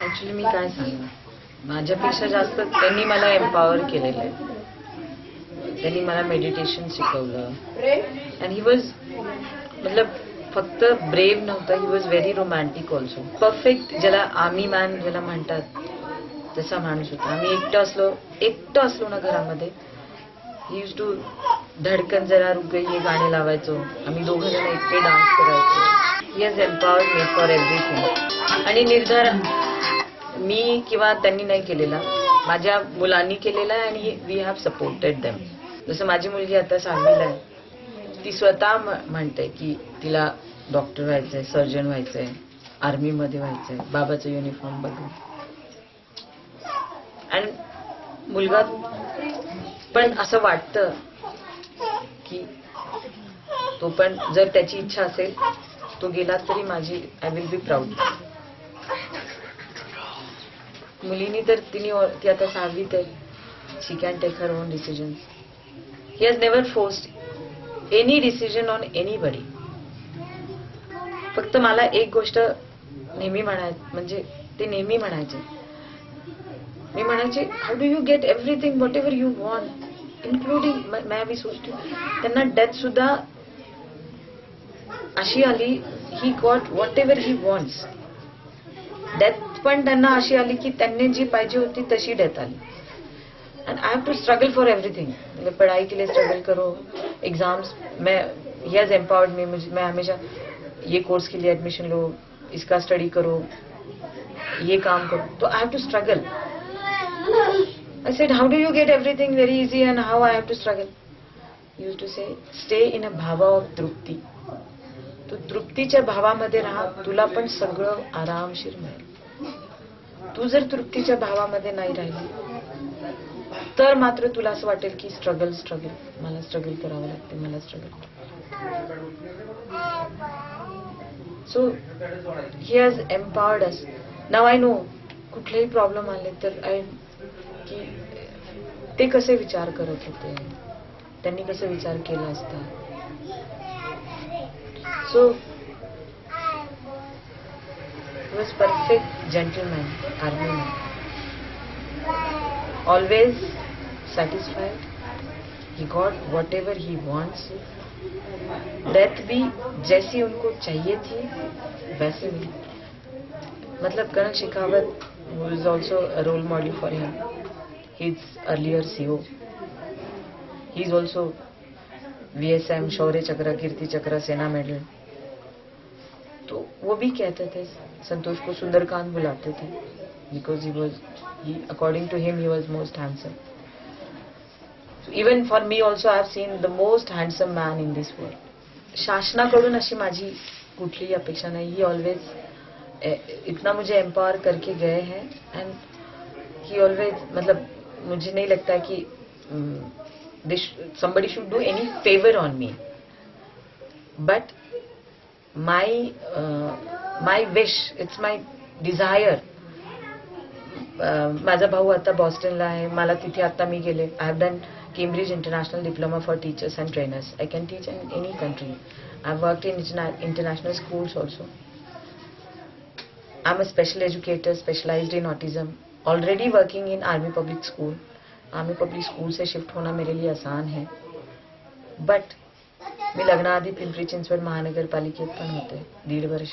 Actually मी काय सांगणार, माझ्यापेक्षा जास्त त्यांनी मला एम्पॉवर केलेलं आहे. त्यांनी मला मेडिटेशन शिकवलं. अँड ही वॉज मतलब फक्त ब्रेव्ह नव्हतं, he was very romantic also. Perfect, ज्याला आर्मी मॅन ज्याला म्हणतात तसा माणूस होता. आम्ही एकटं असलो ना घरामध्ये, ही यूज टू धडकन जरा रुक गई हे गाणे लावायचो. आम्ही दोघं जण एकटे डान्स करायचो. He has empowered me for everything. आणि निर्धार मी किंवा त्यांनी नाही केलेला, माझ्या मुलांनी केलेला आहे. आणि वी हॅव सपोर्टेड देम. जसं माझी मुलगी आता 6वीला आहे, ती स्वतः म्हणते की तिला डॉक्टर व्हायचंय, सर्जन व्हायचंय, आर्मीमध्ये व्हायचंय, बाबाचं युनिफॉर्म बघून. आणि मुलगा पण असं वाटतं की तो पण जर त्याची इच्छा असेल तो गेला तरी माझी आय विल बी प्राऊड. मुलीनी तर ती आता 6वीत आहे. She can take her own decisions. He has never forced any decision on anybody. फक्त मला एक गोष्ट नेहमी म्हणजे ते नेहमी म्हणायचे, मी म्हणायचे, how do you get everything what ever you want including. मैं भी सोचते त्यांना डेथ सुद्धा अशी आली, he got what ever he wants. Death पण त्यांना अशी आली की त्यांनी जी पाहिजे होती तशी डेथ आली. And I have to struggle for everything. मतलब पढ़ाई के लिए स्ट्रगल करो, एग्जाम्स में ही हैज एम्पावर्ड मी. मैं हमेशा ये कोर्स के लिए एडमिशन लो, इसका स्टडी करो, ये काम करो. तो I have to struggle. I said, how do you get everything very easy and how I have to struggle? He used to say, stay in a bhava of trupti. तू तृप्तीच्या भावामध्ये राहा, तुला पण सगळं आरामशीर मिळेल. तू जर तृप्तीच्या भावामध्ये नाही राहिली तर मात्र तुला असं वाटेल की स्ट्रगल मला स्ट्रगल करावं लागते, मला struggle. So he has empowered us. Now I know कुठलेही प्रॉब्लेम आले तर की ते कसे विचार करत होते, त्यांनी कसे विचार केला असता. सो he was perfect gentleman, army man, always satisfied. He got whatever he wants. Death भी जैसी उनको चाहिए थी वैसे मिली. मतलब colonel Shekhawat who is also a role model for him. He's earlier CO. He's also VSM, शौर्य चक्र, कीर्ति चक्र, सेना मेडल. तो वो भी कहते थे संतोष को सुंदरकांत बुलाते थे because according to him he was most handsome. So even for me also I have seen the most handsome man in this world. शासनाकडून अशी माझी कुठलीही अपेक्षा नाही. ही ऑलवेज इतना मुझे एम्पावर करके गए हैं. एंड ही ऑलवेज, मतलब मुझे नहीं लगता कि somebody should do any favor on me, but my wish, it's my desire. माझा भाऊ आता बॉस्टनला आहे, मला तिथे आता मी गेले. I have done Cambridge International Diploma for Teachers and Trainers. I can teach in any country. I have worked in international schools also. I am a special educator specialised in autism, already working in Army Public School. Army Public School से shift होना मेरे लिए आसान है. But मी लग्नाआधी पिंपरी चिंचवड महानगरपालिकेत पण होते 1.5 वर्ष.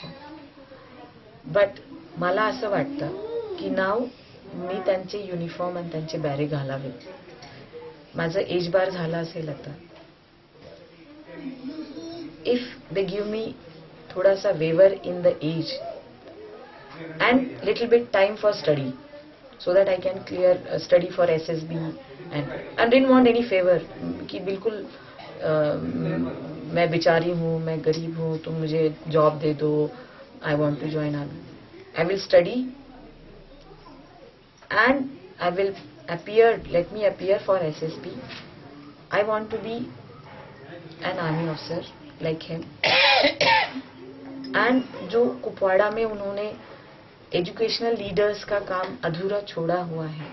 बट मला असं वाटतं की नाव मी त्यांचे युनिफॉर्म आणि त्यांचे बॅरे घालावे. माझं एज बार झाला असेल आता. इफ दे गिव्ह मी थोडासा waiver in the age and little bit time for study so that I can clear study for SSB and didn't want any favor कि बिल्कुल मैं बेचारी हूँ, मैं गरीब हूँ, तुम मुझे जॉब दे दो, I want to join army. I will study and I will let me appear for SSB. I want to be an army officer like him. And जो कुपवाड़ा में उन्होंने एजुकेशनल लीडर्स का काम अधूरा छोड़ा हुआ है.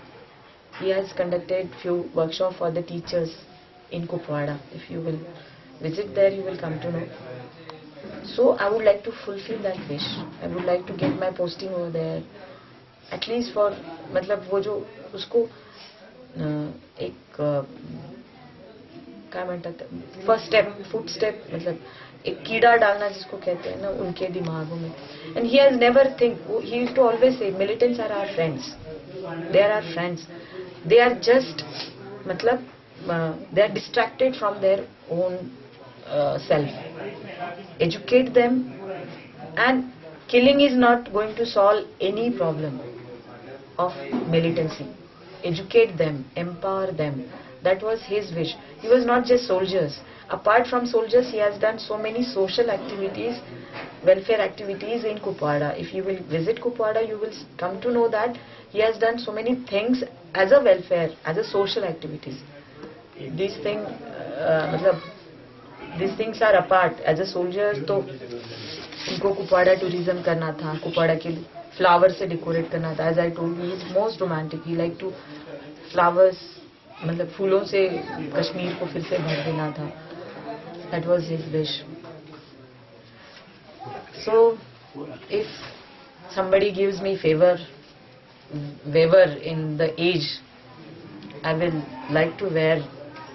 He has conducted few workshops for the teachers in Kupwada. If you will visit there, you will come to know. So I would like to fulfill that wish. I would like to get my posting over there at least for मतलब वो जो उसको एक क्या म्हणतात first step foot step मतलब एक कीड़ा डालना जिसको कहते हैं ना उनके दिमागों में. And he has never think he used to always say militants are our friends, they are our friends, they are just मतलब they are distracted from their own self. Educate them, and killing is not going to solve any problem of militancy. Educate them, empower them. That was his wish. He was not just soldiers. Apart from soldiers, he has done so many social activities, welfare activities in Kupwara. If you will visit Kupwara, you will come to know that he has done so many things as a welfare, as a social activities. These things मतलब these things are apart. As a soldier तो उनको Kupwara tourism करना था, कुपवाड़ा के flower से decorate करना था. As I told you, he is most romantic. He like to flowers मतलब फूलों से कश्मीर को फिर से भर देना था. That was his wish. So if somebody gives me waiver in the age, I will like to wear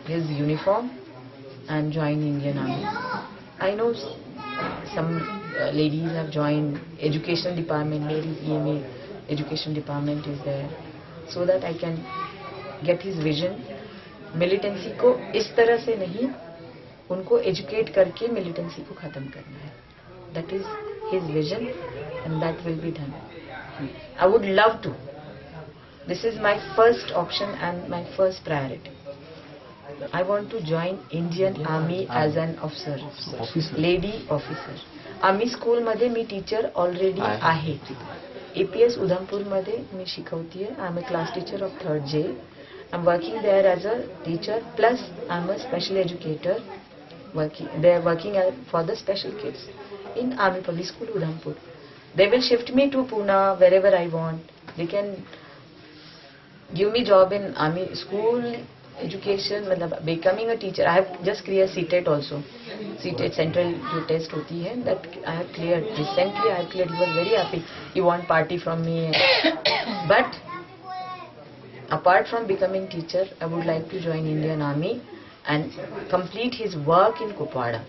his uniform and join Indian Army. I know some ladies have joined education department. Maybe EMA education department is there, so that I can get his vision. Militancy को इस तरह से नहीं, उनको educate करके militancy को खत्म करना है. That is his vision, and that will be done. I would love to. This is my first option and my first priority. I want to join Indian Army as an officer, lady officer. Army school मध्ये मी teacher already आहे. APS Udhampur मध्ये मी शिकवते. I'm a class teacher of 3rd J. I'm working there as a teacher, plus I'm a special educator. They're working for the special kids in Army Public School Udhampur. They will shift me to Pune wherever I want. They can give me job in Army school education, मतलब becoming a teacher. I have just cleared CTET also. CTET central जो test होती है, that I have cleared. Recently I have cleared. He was very happy. He want party from me. But apart from becoming teacher, I would like to join Indian Army and complete his work in Kupwara.